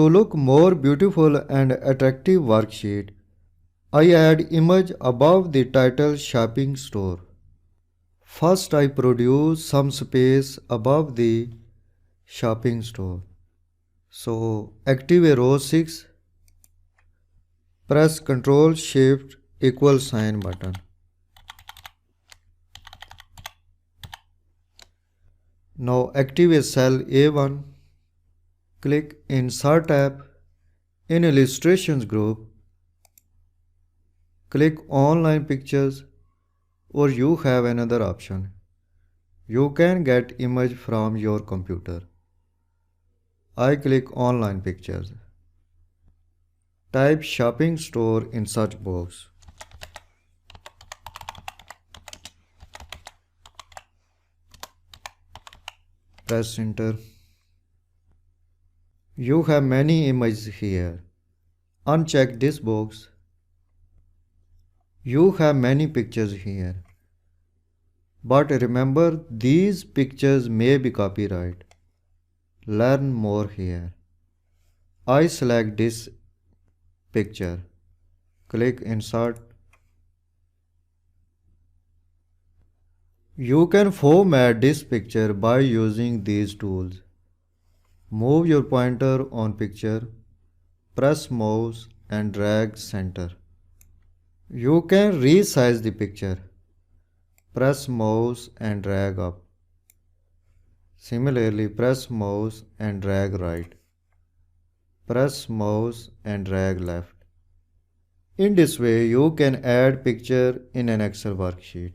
To look more beautiful and attractive worksheet, I add image above the title shopping store. First I produce some space above the shopping store. So active row 6, press Ctrl Shift =sign button. Now activate cell A1, click Insert tab, in Illustrations group, click Online Pictures, or you have another option. You can get image from your computer. I click Online Pictures. Type shopping store in search box. Press enter. You have many images here. Uncheck this box. You have many pictures here. But remember, these pictures may be copyright. Learn more here. I select this picture. Click Insert. You can format this picture by using these tools. Move your pointer on picture, press mouse and drag center. You can resize the picture. Press mouse and drag up. Similarly, press mouse and drag right. Press mouse and drag left. In this way, you can add picture in an Excel worksheet.